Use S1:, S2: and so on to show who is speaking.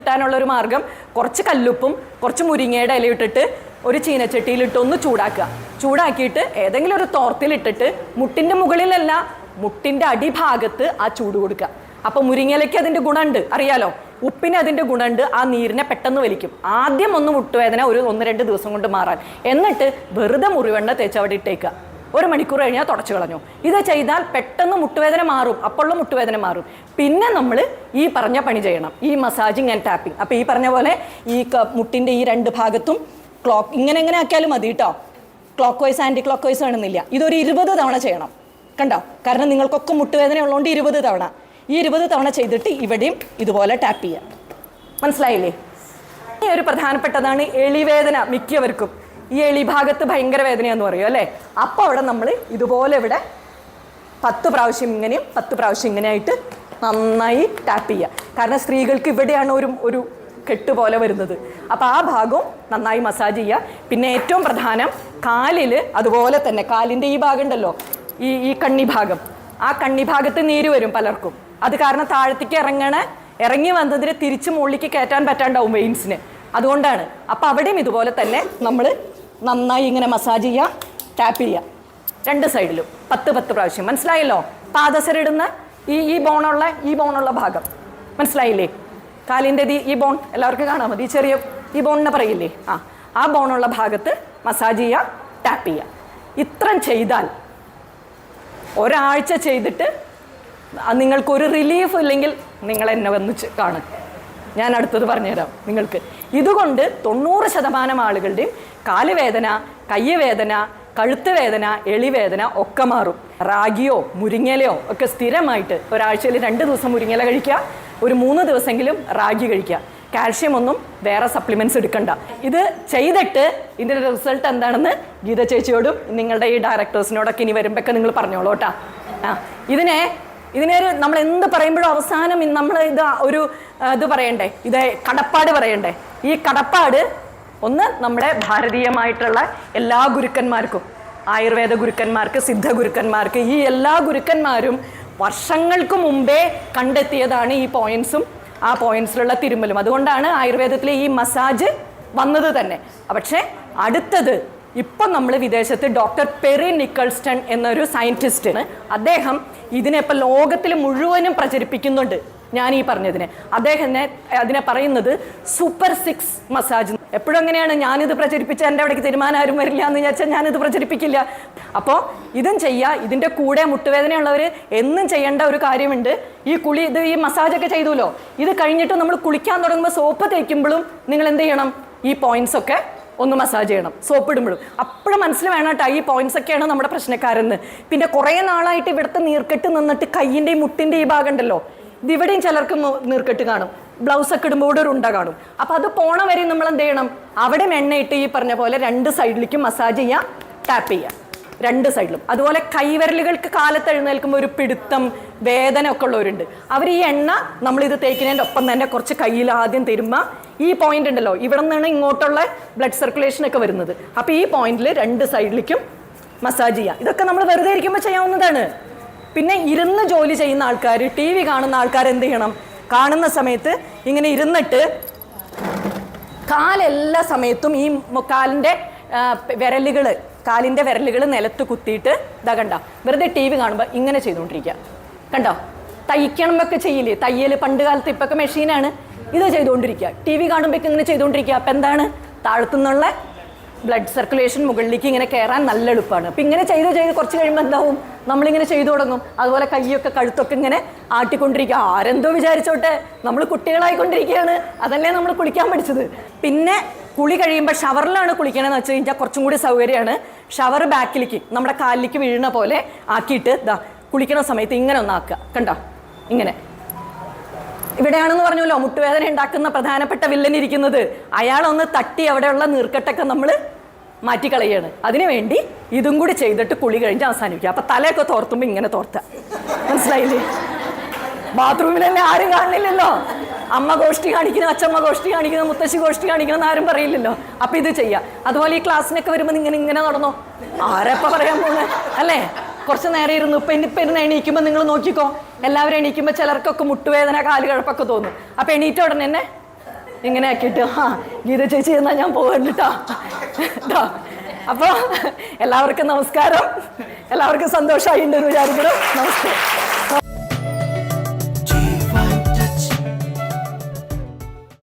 S1: കിട്ടാനുള്ളൊരു മാർഗം കുറച്ച് കല്ലുപ്പും കുറച്ച് മുരിങ്ങയുടെ ഇല ഇട്ടിട്ട് ഒരു ചീനച്ചട്ടിയിലിട്ട് ഒന്ന് ചൂടാക്കുക. ചൂടാക്കിയിട്ട് ഏതെങ്കിലും ഒരു തോർത്തിലിട്ടിട്ട് മുട്ടിൻ്റെ മുകളിലല്ല, മുട്ടിൻ്റെ അടിഭാഗത്ത് ആ ചൂട് കൊടുക്കുക. അപ്പോൾ മുരിങ്ങയിലയ്ക്ക് അതിൻ്റെ ഗുണമുണ്ട്, അറിയാലോ. ഉപ്പിന് അതിൻ്റെ ഗുണമുണ്ട്, ആ നീരിനെ പെട്ടെന്ന് വലിക്കും. ആദ്യം ഒന്ന് മുട്ടുവേദന ഒരു 1-2 ദിവസം കൊണ്ട് മാറാൻ, എന്നിട്ട് വെറുതെ മുറിവെണ്ണ തേച്ച് അവിടെ ഇട്ടേക്കുക. 1 മണിക്കൂർ കഴിഞ്ഞാൽ തുടച്ചു കളഞ്ഞു. ഇത് ചെയ്താൽ പെട്ടെന്ന് മുട്ടുവേദന മാറും, അപ്പോഴുള്ള മുട്ടുവേദന മാറും. പിന്നെ നമ്മൾ ഈ പറഞ്ഞ പണി ചെയ്യണം, ഈ മസാജിങ് ആൻഡ് ടാപ്പിംഗ്. അപ്പോൾ ഈ പറഞ്ഞ പോലെ ഈ മുട്ടിൻ്റെ ഈ 2 ഭാഗത്തും ക്ലോക്ക് ഇങ്ങനെ ആക്കിയാലും മതി കേട്ടോ. Clockwise anticlockwise വേണമെന്നില്ല. ഇതൊരു 20 തവണ ചെയ്യണം, കണ്ടോ? കാരണം നിങ്ങൾക്കൊക്കെ മുട്ടുവേദന ഉള്ളതുകൊണ്ട് 20 തവണ. ഈ 20 തവണ ചെയ്തിട്ട് ഇവിടെയും ഇതുപോലെ ടാപ്പ് ചെയ്യുക. മനസ്സിലായില്ലേ? ഈ ഒരു പ്രധാനപ്പെട്ടതാണ് എളിവേദന. മിക്കവർക്കും ഈ എളി ഭാഗത്ത് ഭയങ്കര വേദനയാന്ന് പറയും അല്ലേ? അപ്പോൾ അവിടെ നമ്മൾ ഇതുപോലെ ഇവിടെ 10 പ്രാവശ്യം ഇങ്ങനെയും 10 പ്രാവശ്യം ഇങ്ങനെയായിട്ട് നന്നായി ടാപ്പ് ചെയ്യുക. കാരണം സ്ത്രീകൾക്ക് ഇവിടെയാണ് ഒരു കെട്ട് പോലെ വരുന്നത്. അപ്പോൾ ആ ഭാഗവും നന്നായി മസാജ് ചെയ്യുക. പിന്നെ ഏറ്റവും പ്രധാനം കാലിൽ അതുപോലെ തന്നെ കാലിൻ്റെ ഈ ഭാഗം ഉണ്ടല്ലോ, ഈ കണ്ണി ഭാഗം, ആ കണ്ണി ഭാഗത്ത് നീര് വരും പലർക്കും. അത് കാരണം താഴത്തേക്ക് ഇറങ്ങി വന്നതിന് തിരിച്ച് മുകളിലേക്ക് കയറ്റാൻ പറ്റാണ്ടാവും വെയിൻസിന്. അതുകൊണ്ടാണ്. അപ്പോൾ അവിടെയും ഇതുപോലെ തന്നെ നമ്മൾ നന്നായി ഇങ്ങനെ മസാജ് ചെയ്യുക, ടാപ്പ് ചെയ്യുക 2 സൈഡിലും 10 പ്രാവശ്യം. മനസ്സിലായല്ലോ? പാദസരിടുന്ന ഈ ബോണുള്ള ഭാഗം മനസ്സിലായില്ലേ? കാലിൻ്റെ ഈ ബോൺ എല്ലാവർക്കും കാണാൻ മതി, ചെറിയ ഈ ബോണിനെ പറയില്ലേ, ആ ബോണുള്ള ഭാഗത്ത് മസാജ് ചെയ്യുക, ടാപ്പ് ചെയ്യുക. ഇത്രയും ചെയ്താൽ ഒരാഴ്ച ചെയ്തിട്ട് നിങ്ങൾക്കൊരു റിലീഫ് ഇല്ലെങ്കിൽ നിങ്ങൾ എന്നെ വന്ന് കാണും. ഞാൻ അടുത്തത് പറഞ്ഞുതരാം നിങ്ങൾക്ക്. ഇതുകൊണ്ട് 90% ആളുകളുടെയും കാലുവേദന, കയ്യവേദന, കഴുത്ത് വേദന, എളിവേദന ഒക്കെ മാറും. റാഗിയോ മുരിങ്ങയിലയോ ഒക്കെ സ്ഥിരമായിട്ട് ഒരാഴ്ചയിൽ 2 ദിവസം മുരിങ്ങയില കഴിക്കുക, ഒരു 3 ദിവസമെങ്കിലും റാഗി കഴിക്കുക. കാൽഷ്യം ഒന്നും വേറെ സപ്ലിമെൻറ്റ്സ് എടുക്കണ്ട. ഇത് ചെയ്തിട്ട് ഇതിൻ്റെ റിസൾട്ട് എന്താണെന്ന് ഗീത ചേച്ചിയോടും നിങ്ങളുടെ ഈ ഡയറക്ടേഴ്സിനോടൊക്കെ ഇനി വരുമ്പോഴൊക്കെ നിങ്ങൾ പറഞ്ഞോളൂ കേട്ടോ. ഇതിനൊരു നമ്മൾ എന്ത് പറയുമ്പോഴും അവസാനം നമ്മൾ ഇത് പറയണ്ടേ, ഇത് കടപ്പാട് പറയണ്ടേ. ഈ കടപ്പാട് ഒന്ന് നമ്മുടെ ഭാരതീയമായിട്ടുള്ള എല്ലാ ഗുരുക്കന്മാർക്കും, ആയുർവേദ ഗുരുക്കന്മാർക്ക്, സിദ്ധ ഗുരുക്കന്മാർക്ക്, ഈ എല്ലാ ഗുരുക്കന്മാരും വർഷങ്ങൾക്ക് മുമ്പേ കണ്ടെത്തിയതാണ് ഈ പോയിന്റ്സും ആ പോയിന്റ്സിലുള്ള തിരുമ്മലും. അതുകൊണ്ടാണ് ആയുർവേദത്തിലെ ഈ മസാജ് വന്നത് തന്നെ. പക്ഷേ അടുത്തത് ഇപ്പം നമ്മൾ വിദേശത്ത് ഡോക്ടർ പെറി നിക്കൾസ്റ്റൺ എന്നൊരു സയൻറ്റിസ്റ്റാണ്. അദ്ദേഹം ഇതിനെ ലോകത്തിൽ മുഴുവനും പ്രചരിപ്പിക്കുന്നുണ്ട്. ഞാൻ ഈ പറഞ്ഞതിനെ അതിനെ പറയുന്നത് സൂപ്പർ 6 മസാജ്. എപ്പോഴും അങ്ങനെയാണ്, ഞാനിത് പ്രചരിപ്പിച്ച എൻ്റെ അവിടേക്ക് തീരുമാനം ആരും വരില്ല എന്ന് വിചാരിച്ചാൽ ഞാനിത് പ്രചരിപ്പിക്കില്ല. അപ്പോൾ ഇതും ചെയ്യുക. ഇതിൻ്റെ കൂടെ മുട്ടുവേദനയുള്ളവർ എന്നും ചെയ്യേണ്ട ഒരു കാര്യമുണ്ട്. ഈ മസാജൊക്കെ ചെയ്തുല്ലോ, ഇത് കഴിഞ്ഞിട്ട് നമ്മൾ കുളിക്കാൻ തുടങ്ങുമ്പോൾ സോപ്പ് തേക്കുമ്പോഴും നിങ്ങൾ എന്ത് ചെയ്യണം? ഈ പോയിന്റ്സ് ഒക്കെ ഒന്ന് മസാജ് ചെയ്യണം, സോപ്പ് ഇടുമ്പോഴും. അപ്പോഴും മനസ്സിൽ വേണം കേട്ടോ, ഈ പോയിന്റ്സ് ഒക്കെയാണ് നമ്മുടെ പ്രശ്നക്കാരെന്ന്. പിന്നെ കുറേ നാളായിട്ട് ഇവിടുത്തെ നീർക്കെട്ട് നിന്നിട്ട് കയ്യിൻ്റെ മുട്ടിൻ്റെ ഈ ഭാഗം ഉണ്ടല്ലോ, ഇതിവിടെയും ചിലർക്ക് നീർക്കെട്ട് കാണും. ബ്ലൗസൊക്കെ ഇടുമ്പോൾ ഇവിടെ ഒരു ഉണ്ട കാണും. അപ്പോൾ അത് പോണ വരെ നമ്മൾ എന്ത് ചെയ്യണം? അവിടെ എണ്ണയിട്ട് ഈ പറഞ്ഞ പോലെ 2 സൈഡിലേക്കും മസാജ് ചെയ്യുക, ടാപ്പ് ചെയ്യുക 2 സൈഡിലും. അതുപോലെ കൈവിരലുകൾക്ക് കാലത്ത് എഴുന്നേൽക്കുമ്പോൾ ഒരു പിടുത്തം, വേദന ഒക്കെ ഉള്ളവരുണ്ട്. അവർ ഈ എണ്ണ നമ്മളിത് തേക്കുന്നതിൻ്റെ ഒപ്പം തന്നെ കുറച്ച് കയ്യിൽ ആദ്യം തരുമ്പോൾ ഈ പോയിന്റ് ഉണ്ടല്ലോ, ഇവിടെ നിന്നാണ് ഇങ്ങോട്ടുള്ള ബ്ലഡ് സർക്കുലേഷൻ ഒക്കെ വരുന്നത്. അപ്പോൾ ഈ പോയിന്റിൽ 2 സൈഡിലേക്കും മസാജ് ചെയ്യുക. ഇതൊക്കെ നമ്മൾ വെറുതെ ഇരിക്കുമ്പോൾ ചെയ്യാവുന്നതാണ്. പിന്നെ ഇരുന്ന് ജോലി ചെയ്യുന്ന ആൾക്കാർ, TV കാണുന്ന ആൾക്കാർ എന്ത് ചെയ്യണം? കാണുന്ന സമയത്ത് ഇങ്ങനെ ഇരുന്നിട്ട് കാലെല്ലാ സമയത്തും ഈ കാലിൻ്റെ വിരലുകൾ നിലത്ത് കുത്തിയിട്ട് കണ്ട വെറുതെ TV കാണുമ്പോൾ ഇങ്ങനെ ചെയ്തുകൊണ്ടിരിക്കുക. കണ്ടോ? തയ്ക്കണമൊക്കെ ചെയ്യില്ലേ, തയ്യൽ പണ്ട് കാലത്ത്, ഇപ്പൊക്കെ മെഷീനാണ്. ഇത് ചെയ്തുകൊണ്ടിരിക്കുക. TV കാണുമ്പോഴേക്കും ഇങ്ങനെ ചെയ്തുകൊണ്ടിരിക്കുക. അപ്പം എന്താണ്? താഴത്തുനിന്നുള്ള ബ്ലഡ് സർക്കുലേഷൻ മുകളിലേക്ക് ഇങ്ങനെ കയറാൻ നല്ല എളുപ്പമാണ്. അപ്പം ഇങ്ങനെ ചെയ്ത് കുറച്ച് കഴിയുമ്പോൾ എന്താവും? നമ്മളിങ്ങനെ ചെയ്തു തുടങ്ങും. അതുപോലെ കൈയൊക്കെ കഴുത്തൊക്കെ ഇങ്ങനെ ആട്ടിക്കൊണ്ടിരിക്കുക. ആരെന്തോ വിചാരിച്ചോട്ടെ, നമ്മൾ കുട്ടികളായിക്കൊണ്ടിരിക്കുകയാണ്. അതല്ലേ നമ്മൾ കുളിക്കാൻ പഠിച്ചത്. പിന്നെ കുളി കഴിയുമ്പോൾ ഷവറിലാണ് കുളിക്കണമെന്ന് വെച്ച് കഴിഞ്ഞാൽ കുറച്ചും കൂടി സൗകര്യമാണ്. ഷവർ ബാക്കിലേക്ക് നമ്മുടെ കാലിലേക്ക് വീഴുന്ന പോലെ ആക്കിയിട്ട് കുളിക്കണ സമയത്ത് ഇങ്ങനെ ഒന്നാക്കുക. കണ്ടോ? ഇങ്ങനെ ഇവിടെയാണെന്ന് പറഞ്ഞല്ലോ മുട്ടുവേദന ഉണ്ടാക്കുന്ന പ്രധാനപ്പെട്ട വില്ലൻ ഇരിക്കുന്നത്. അയാളൊന്ന് തട്ടി അവിടെയുള്ള നീർക്കെട്ടൊക്കെ നമ്മൾ മാറ്റിക്കളയാണ്. അതിനുവേണ്ടി ഇതും കൂടി ചെയ്തിട്ട് കുളി കഴിഞ്ഞ് അവസാനിപ്പിക്കുക. അപ്പം തലയൊക്കെ തോർത്തുമ്പോൾ ഇങ്ങനെ തോർത്തുക. മനസ്സിലായില്ലേ? ബാത്റൂമിൽ തന്നെ ആരും കാണില്ലല്ലോ. അമ്മ ഗോഷ്ഠി കാണിക്കുന്നു, അച്ഛമ്മ ഗോഷ്ഠി കാണിക്കുന്നു, മുത്തശ്ശി ഗോഷ്ഠി കാണിക്കുന്നു ആരും പറയില്ലല്ലോ. അപ്പം ഇത് ചെയ്യുക. അതുപോലെ ഈ ക്ലാസ്സിനൊക്കെ വരുമ്പോൾ ഇങ്ങനെ നടന്നോ, ആരെപ്പോൾ പറയാൻ പോകുന്നത് അല്ലേ? കുറച്ച് നേരം ഇരുന്നു. ഇപ്പം ഇരുന്ന് എണീക്കുമ്പോൾ നിങ്ങൾ നോക്കിക്കോ, എല്ലാവരും എണീക്കുമ്പോൾ ചിലർക്കൊക്കെ മുട്ടുവേദന, കാലുകഴപ്പൊക്കെ തോന്നും. അപ്പം എണീറ്റ ഉടനെ തന്നെ ഇങ്ങനെ ആക്കിയിട്ട് ഗീത ചേച്ചി എന്നാ ഞാൻ പോകണ്ടിട്ടോ. അപ്പോൾ എല്ലാവർക്കും നമസ്കാരം. എല്ലാവർക്കും സന്തോഷമായിട്ടുണ്ടെന്ന് വിചാരിക്കണം. നമസ്തേ.